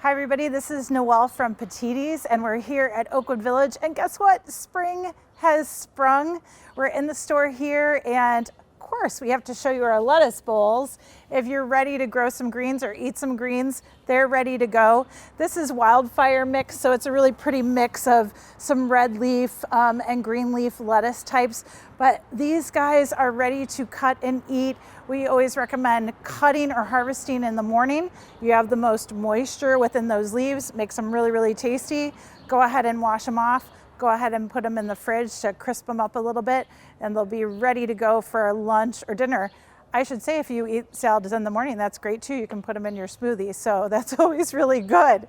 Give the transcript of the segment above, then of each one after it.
Hi everybody, this is Noelle from Petitti's and we're here at Oakwood Village, and guess what? Spring has sprung. We're in the store here, and of course we have to show you our lettuce bowls. If you're ready to grow some greens or eat some greens, they're ready to go. This is wildfire mix, so it's a really pretty mix of some red leaf and green leaf lettuce types, but these guys are ready to cut and eat. We always recommend cutting or harvesting in the morning. You have the most moisture within those leaves, makes them really, really tasty. Go ahead and wash them off. Go ahead and put them in the fridge to crisp them up a little bit, and they'll be ready to go for lunch or dinner. I should say, if you eat salads in the morning, that's great too. You can put them in your smoothie, so that's always really good.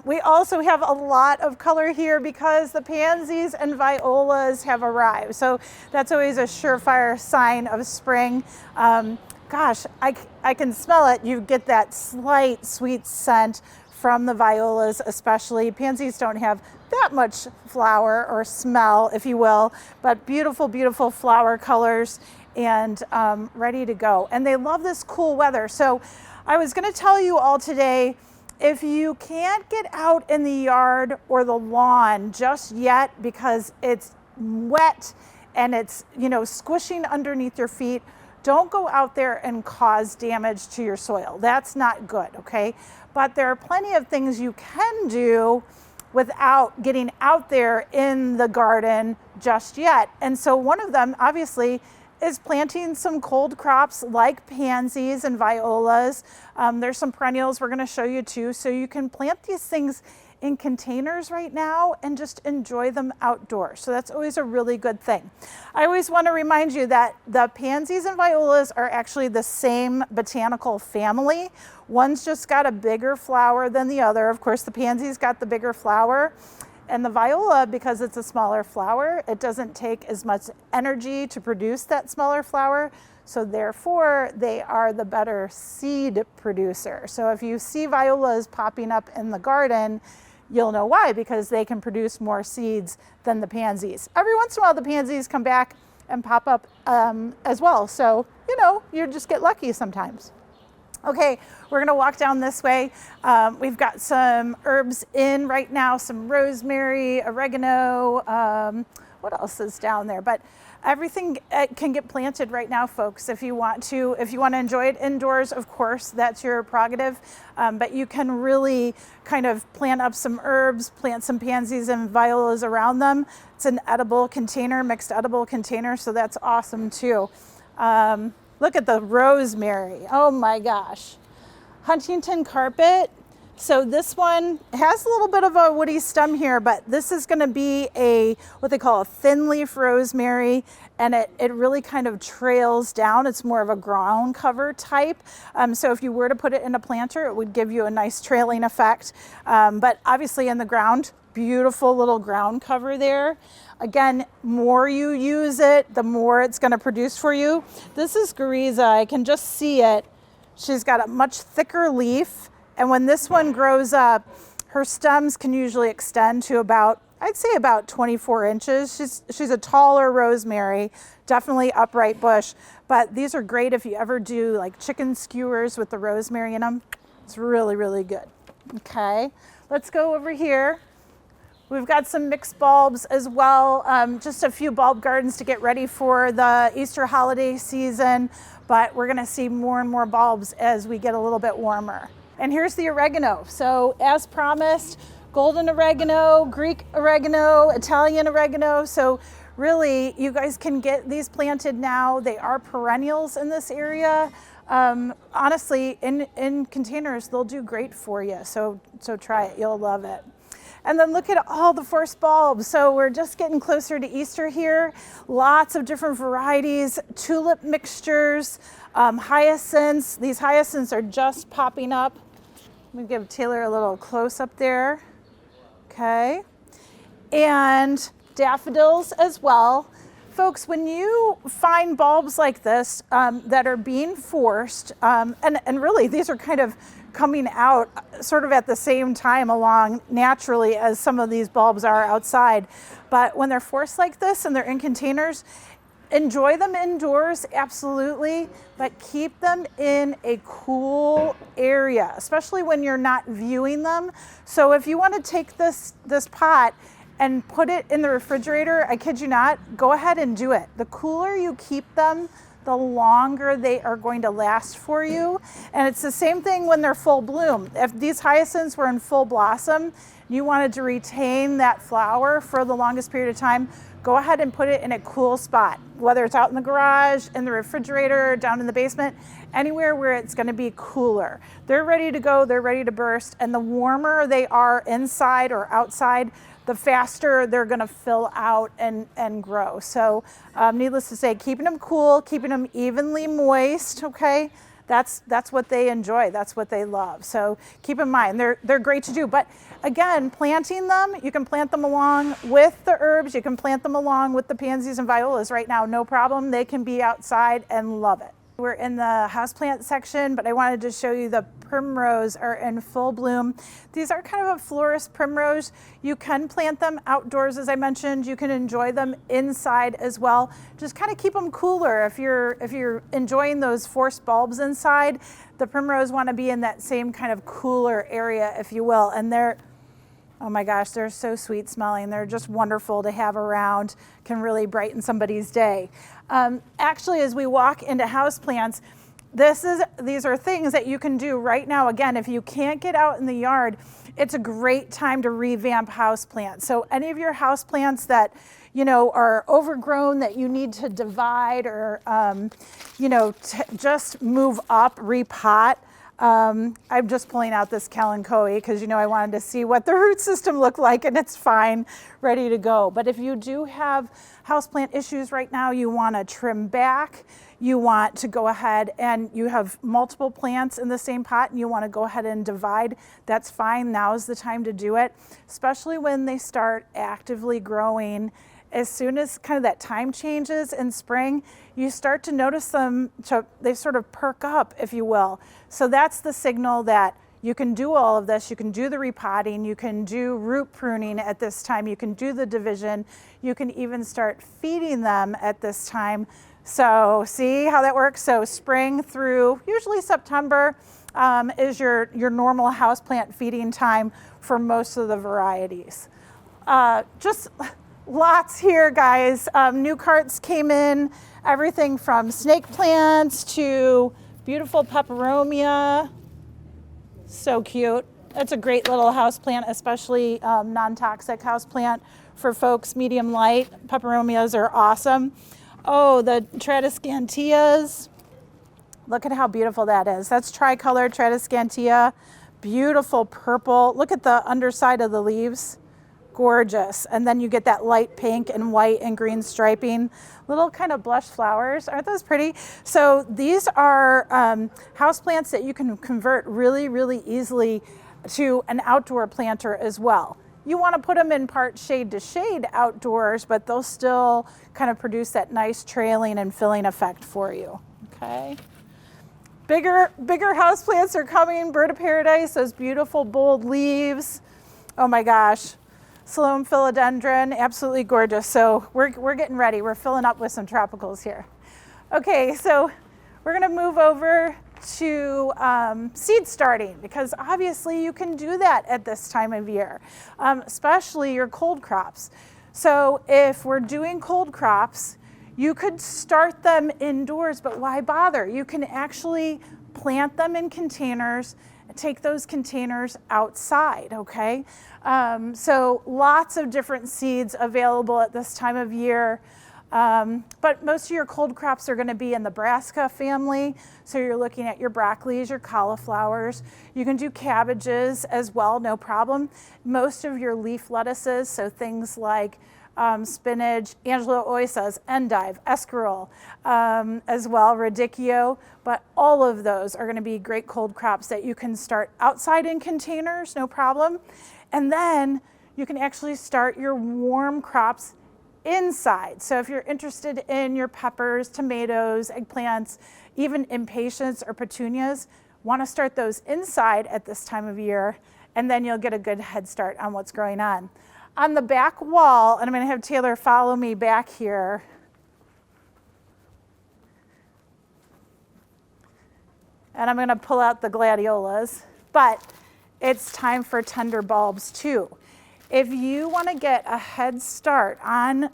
We also have a lot of color here because the pansies and violas have arrived. So that's always a surefire sign of spring. Gosh, I can smell it. You get that slight sweet scent from the violas especially. Pansies don't have that much flower or smell, if you will, but beautiful, beautiful flower colors and ready to go. And they love this cool weather. So I was gonna tell you all today, if you can't get out in the yard or the lawn just yet because it's wet and it's, squishing underneath your feet, don't go out there and cause damage to your soil. That's not good, okay? But there are plenty of things you can do without getting out there in the garden just yet. And so one of them, obviously, is planting some cold crops like pansies and violas. There's some perennials we're gonna show you too. So you can plant these things in containers right now and just enjoy them outdoors. So that's always a really good thing. I always want to remind you that the pansies and violas are actually the same botanical family. One's just got a bigger flower than the other. Of course, the pansy's got the bigger flower, and the viola, because it's a smaller flower, it doesn't take as much energy to produce that smaller flower. So therefore, they are the better seed producer. So if you see violas popping up in the garden, you'll know why, because they can produce more seeds than the pansies. Every once in a while, the pansies come back and pop up as well. So, you just get lucky sometimes. Okay, we're gonna walk down this way. We've got some herbs in right now, some rosemary, oregano, what else is down there? But everything can get planted right now, folks, if you want to. If you want to enjoy it indoors, of course, that's your prerogative. But you can really kind of plant up some herbs, plant some pansies and violas around them. It's an edible container, mixed edible container, so that's awesome too. Look at the rosemary. Oh my gosh. Huntington carpet. So this one has a little bit of a woody stem here, but this is going to be what they call a thin leaf rosemary, and it really kind of trails down. It's more of a ground cover type. So if you were to put it in a planter, it would give you a nice trailing effect. But obviously in the ground, beautiful little ground cover there. Again, more you use it, the more it's going to produce for you. This is Gariza. I can just see it. She's got a much thicker leaf. And when this one grows up, her stems can usually extend to I'd say about 24 inches. She's a taller rosemary, definitely upright bush. But these are great if you ever do like chicken skewers with the rosemary in them. It's really, really good. Okay, let's go over here. We've got some mixed bulbs as well. Just a few bulb gardens to get ready for the Easter holiday season. But we're gonna see more and more bulbs as we get a little bit warmer. And here's the oregano. So as promised, golden oregano, Greek oregano, Italian oregano. So really, you guys can get these planted now. They are perennials in this area. Honestly, in containers, they'll do great for you. So try it, you'll love it. And then look at all the forest bulbs. So we're just getting closer to Easter here. Lots of different varieties, tulip mixtures, hyacinths. These hyacinths are just popping up. Let me give Taylor a little close up there. Okay. And daffodils as well. Folks, when you find bulbs like this that are being forced, and really these are kind of coming out sort of at the same time along naturally as some of these bulbs are outside. But when they're forced like this and they're in containers, Enjoy them indoors, absolutely, but keep them in a cool area, especially when you're not viewing them. So if you want to take this pot and put it in the refrigerator, I kid you not, go ahead and do it. The cooler you keep them, the longer they are going to last for you. And it's the same thing when they're full bloom. If these hyacinths were in full blossom, you wanted to retain that flower for the longest period of time, go ahead and put it in a cool spot, whether it's out in the garage, in the refrigerator, down in the basement, anywhere where it's going to be cooler. They're ready to go, they're ready to burst, and the warmer they are inside or outside, the faster they're going to fill out and grow. So needless to say, keeping them cool, keeping them evenly moist, okay? That's what they enjoy. That's what they love. So keep in mind, they're great to do. But again, planting them, you can plant them along with the herbs. You can plant them along with the pansies and violas right now, no problem. They can be outside and love it. We're in the houseplant section, but I wanted to show you the primrose are in full bloom. These are kind of a florist primrose. You can plant them outdoors, as I mentioned. You can enjoy them inside as well. Just kind of keep them cooler. If you're enjoying those forced bulbs inside, the primrose want to be in that same kind of cooler area, if you will. And they're, oh my gosh, they're so sweet smelling. They're just wonderful to have around, can really brighten somebody's day. Actually, as we walk into houseplants, these are things that you can do right now. Again, if you can't get out in the yard, it's a great time to revamp houseplants. So any of your houseplants that, you know, are overgrown, that you need to divide or, you know, just move up, repot. I'm just pulling out this kalanchoe because, you know, I wanted to see what the root system looked like, and it's fine, ready to go. But if you do have houseplant issues right now, you want to trim back, you want to go ahead and you have multiple plants in the same pot and you want to go ahead and divide, that's fine. Now is the time to do it, especially when they start actively growing. As soon as kind of that time changes in spring, you start to notice them, they sort of perk up, if you will. So that's the signal that you can do all of this. You can do the repotting, you can do root pruning at this time, you can do the division, you can even start feeding them at this time. So see how that works? So spring through usually September is your normal houseplant feeding time for most of the varieties. Just lots here, guys. New carts came in, everything from snake plants to beautiful peperomia. So cute. It's a great little house plant, especially non-toxic house plant for folks, medium light. Peperomias are awesome. Oh, the TRADESCANTIAs. Look at how beautiful that is. That's tricolor TRADESCANTIA. Beautiful purple. Look at the underside of the leaves. Gorgeous. And then you get that light pink and white and green striping. Little kind of blush flowers. Aren't those pretty? So these are houseplants that you can convert really, really easily to an outdoor planter as well. You want to put them in part shade to shade outdoors, but they'll still kind of produce that nice trailing and filling effect for you. Okay. Bigger houseplants are coming. Bird of Paradise, those beautiful bold leaves. Oh my gosh. Sloan philodendron, absolutely gorgeous. So we're getting ready. We're filling up with some tropicals here. Okay, so we're gonna move over to seed starting, because obviously you can do that at this time of year, especially your cold crops. So if we're doing cold crops, you could start them indoors, but why bother? You can actually plant them in containers, take those containers outside, okay? So lots of different seeds available at this time of year. But most of your cold crops are going to be in the brassica family. So you're looking at your broccolis, your cauliflowers. You can do cabbages as well, no problem. Most of your leaf lettuces, so things like spinach, Angela always says endive, escarole, as well, radicchio. But all of those are going to be great cold crops that you can start outside in containers, no problem. And then you can actually start your warm crops inside. So if you're interested in your peppers, tomatoes, eggplants, even impatiens or petunias, want to start those inside at this time of year, and then you'll get a good head start on what's going on. On the back wall, and I'm going to have Taylor follow me back here. and I'm gonna pull out the gladiolas, but it's time for tender bulbs too. If you wanna get a head start on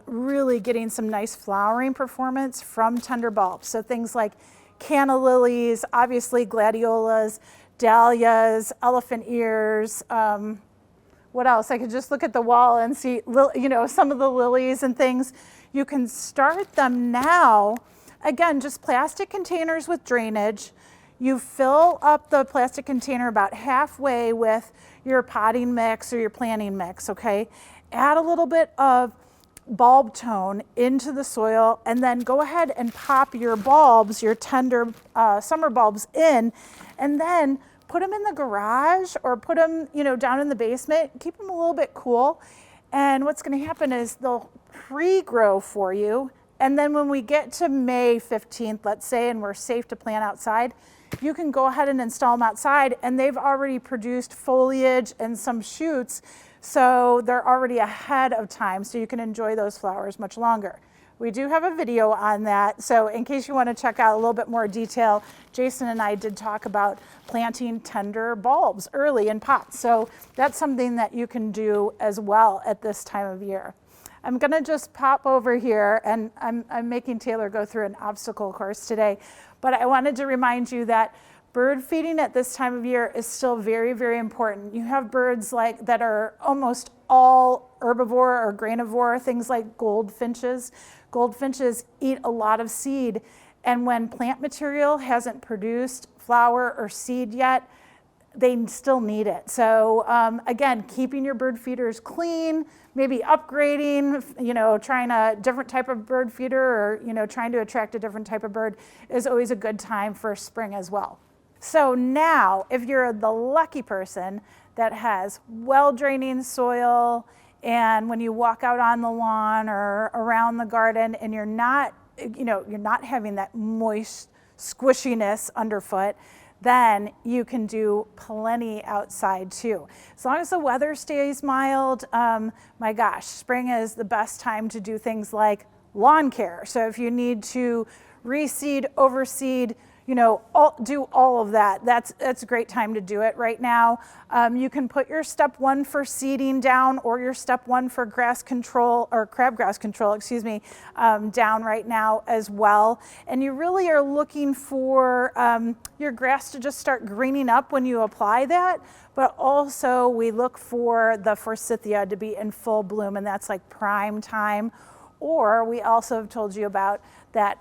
really getting some nice flowering performance from tender bulbs, so things like canna lilies, obviously gladiolas, dahlias, elephant ears, what else? I could just look at the wall and see, you know, some of the lilies and things. You can start them now. Again, just plastic containers with drainage. You fill up the plastic container about halfway with your potting mix or your planting mix, okay? Add a little bit of bulb tone into the soil, and then go ahead and pop your bulbs, your tender summer bulbs in, and then put them in the garage or put them, you know, down in the basement. Keep them a little bit cool. And what's going to happen is they'll pre-grow for you. And then when we get to May 15th, let's say, and we're safe to plant outside, you can go ahead and install them outside, and they've already produced foliage and some shoots. So they're already ahead of time, so you can enjoy those flowers much longer. We do have a video on that, so in case you want to check out a little bit more detail, Jason and I did talk about planting tender bulbs early in pots. So that's something that you can do as well at this time of year. I'm gonna just pop over here, and I'm making Taylor go through an obstacle course today, but I wanted to remind you that bird feeding at this time of year is still very, very important. You have birds like that are almost all herbivore or granivore, things like goldfinches. Goldfinches eat a lot of seed, and when plant material hasn't produced flower or seed yet, they still need it. So again, keeping your bird feeders clean, maybe upgrading, you know, trying a different type of bird feeder, or, you know, trying to attract a different type of bird is always a good time for spring as well. So now, if you're the lucky person that has well-draining soil, and when you walk out on the lawn or around the garden and you're not, you know, you're not having that moist squishiness underfoot, then you can do plenty outside too. As long as the weather stays mild, my gosh, spring is the best time to do things like lawn care. So if you need to reseed, overseed, you know, do all of that. That's a great time to do it right now. You can put your step 1 for seeding down, or your step 1 for grass control, or crabgrass control, excuse me, down right now as well. And you really are looking for your grass to just start greening up when you apply that. But also we look for the forsythia to be in full bloom, and that's like prime time. Or we also have told you about that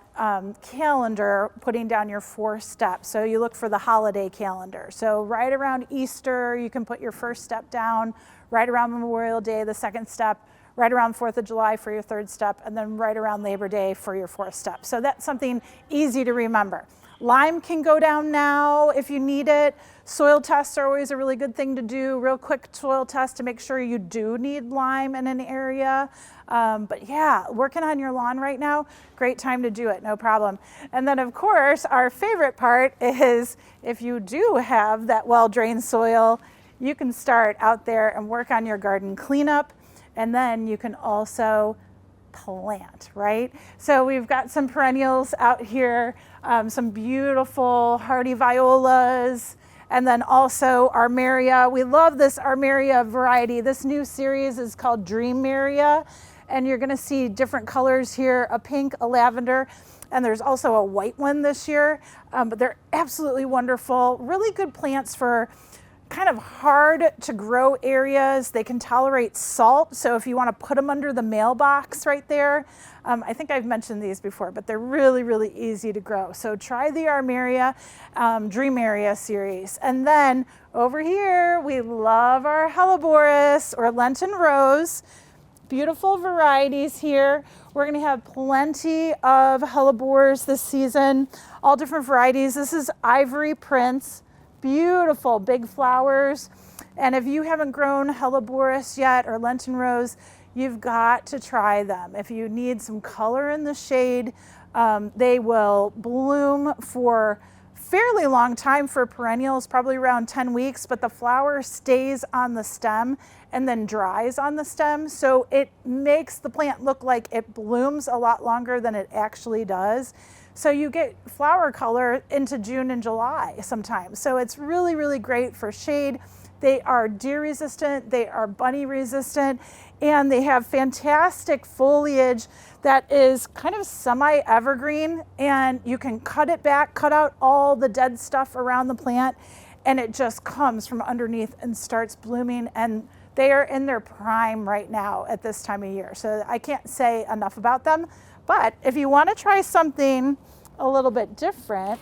calendar, putting down your 4 steps. So you look for the holiday calendar. So right around Easter, you can put your first step down, right around Memorial Day, the 2nd step, right around 4th of July for your 3rd step, and then right around Labor Day for your 4th step. So that's something easy to remember. Lime can go down now if you need it. Soil tests are always a really good thing to do. Real quick soil test to make sure you do need lime in an area. But yeah, working on your lawn right now, great time to do it, no problem. And then of course, our favorite part is if you do have that well-drained soil, you can start out there and work on your garden cleanup, and then you can also plant, right? So we've got some perennials out here, some beautiful hardy violas, and then also Armeria. We love this Armeria variety. This new series is called DREAMERIA, and you're gonna see different colors here, a pink, a lavender, and there's also a white one this year, but they're absolutely wonderful. Really good plants for kind of hard to grow areas. They can tolerate salt, so if you want to put them under the mailbox right there, I think I've mentioned these before, but they're really, really easy to grow. So try the Armeria DREAMERIA series. And then over here, we love our Helleborus or Lenten rose. Beautiful varieties here. We're going to have plenty of hellebores this season, all different varieties. This is Ivory Prince. Beautiful big flowers. And if you haven't grown Helleborus yet or Lenten rose, you've got to try them. If you need some color in the shade, they will bloom for fairly long time for perennials, probably around 10 weeks, but the flower stays on the stem and then dries on the stem. So it makes the plant look like it blooms a lot longer than it actually does. So you get flower color into June and July sometimes. So it's really, really great for shade. They are deer resistant, they are bunny resistant, and they have fantastic foliage that is kind of semi-evergreen, and you can cut it back, cut out all the dead stuff around the plant, and it just comes from underneath and starts blooming, and they are in their prime right now at this time of year. So I can't say enough about them, but if you want to try something a little bit different,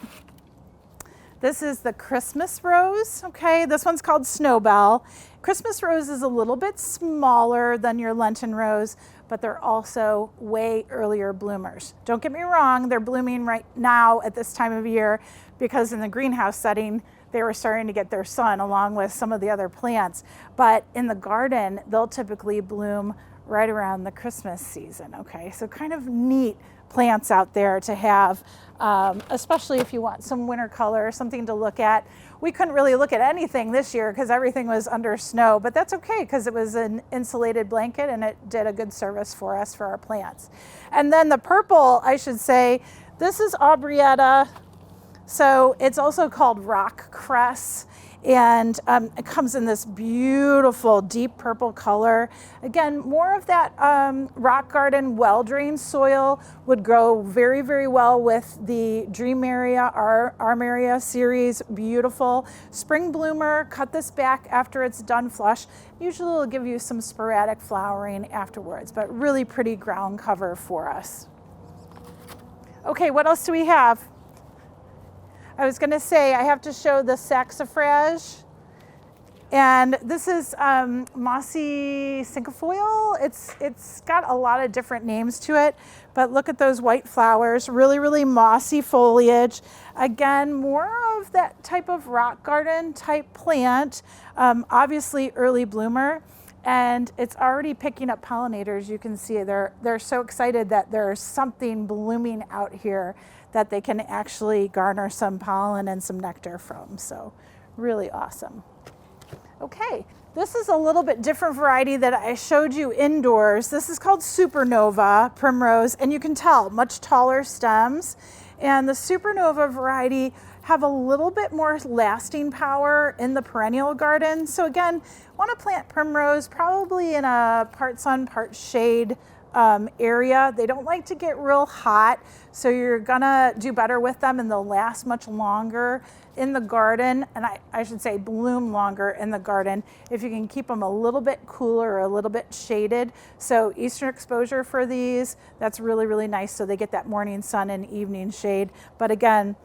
this is the Christmas rose, okay? This one's called Snowbell. Christmas rose is a little bit smaller than your Lenten rose, but they're also way earlier bloomers. Don't get me wrong, they're blooming right now at this time of year because in the greenhouse setting, they were starting to get their sun along with some of the other plants. But in the garden, they'll typically bloom right around the Christmas season, okay? So kind of neat plants out there to have, especially if you want some winter color, something to look at. We couldn't really look at anything this year because everything was under snow, but that's okay because it was an insulated blanket and it did a good service for us for our plants. And then the purple, I should say, this is Aubrietta. So it's also called rock cress, and it comes in this beautiful deep purple color. Again, more of that rock garden well-drained soil would grow very, very well with the DREAMERIA, our Armeria series. Beautiful spring bloomer. Cut this back after it's done flush. Usually it'll give you some sporadic flowering afterwards, but really pretty ground cover for us. Okay, what else do we have? I was going to say I have to show the saxifrage, and this is mossy cinquefoil. It's got a lot of different names to it, but look at those white flowers, really, really mossy foliage. Again, more of that type of rock garden type plant, obviously early bloomer, and it's already picking up pollinators. You can see they're so excited that there's something blooming out here that they can actually garner some pollen and some nectar from. So really awesome. Okay, this is a little bit different variety that I showed you indoors. This is called Supernova Primrose, and you can tell much taller stems. And the Supernova variety have a little bit more lasting power in the perennial garden. So again, want to plant primrose probably in a part sun, part shade area. They don't like to get real hot, so you're gonna do better with them and they'll last much longer in the garden, and I should say bloom longer in the garden if you can keep them a little bit cooler or a little bit shaded. So eastern exposure for these, that's really, really nice, so they get that morning sun and evening shade. But again,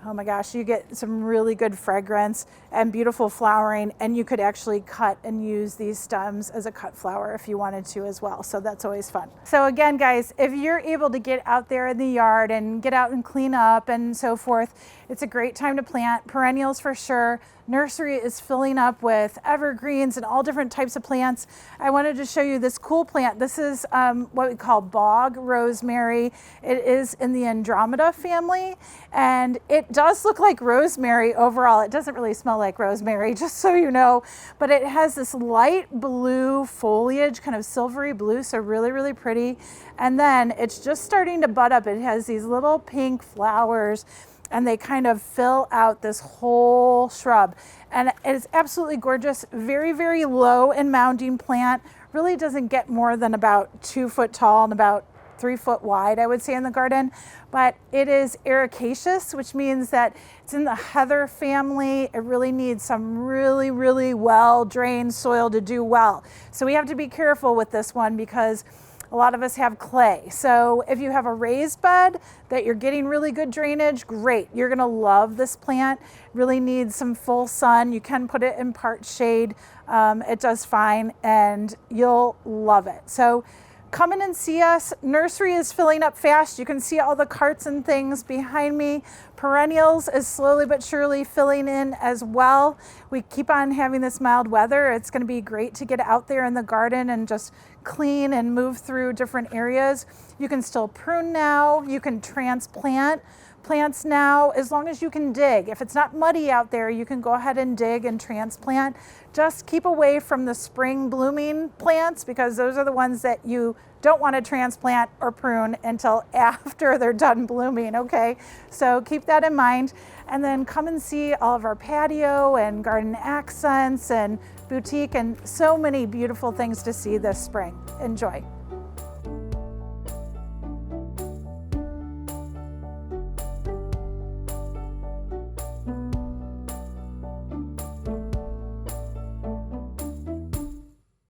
oh my gosh, you get some really good fragrance and beautiful flowering, and you could actually cut and use these stems as a cut flower if you wanted to as well. So that's always fun. So again, guys, if you're able to get out there in the yard and get out and clean up and so forth, it's a great time to plant perennials for sure. Nursery is filling up with evergreens and all different types of plants. I wanted to show you this cool plant. This is what we call bog rosemary. It is in the Andromeda family, and it does look like rosemary overall. It doesn't really smell like rosemary, just so you know, but it has this light blue foliage, kind of silvery blue, so really, really pretty. And then it's just starting to bud up. It has these little pink flowers, and they kind of fill out this whole shrub. And it's absolutely gorgeous, very, very low in mounding plant. Really doesn't get more than about 2 foot tall and about 3 foot wide, I would say, in the garden. But it is ericaceous, which means that it's in the heather family. It really needs some really, really well-drained soil to do well. So we have to be careful with this one because a lot of us have clay. So if you have a raised bed that you're getting really good drainage, great. You're gonna love this plant. Really needs some full sun. You can put it in part shade. It does fine and you'll love it. So come in and see us. Nursery is filling up fast. You can see all the carts and things behind me. Perennials is slowly but surely filling in as well. We keep on having this mild weather. It's going to be great to get out there in the garden and just clean and move through different areas. You can still prune now. You can transplant plants now, as long as you can dig. If it's not muddy out there, you can go ahead and dig and transplant. Just keep away from the spring blooming plants because those are the ones that you don't want to transplant or prune until after they're done blooming, okay? So keep that in mind. And then come and see all of our patio and garden accents and boutique and so many beautiful things to see this spring. Enjoy.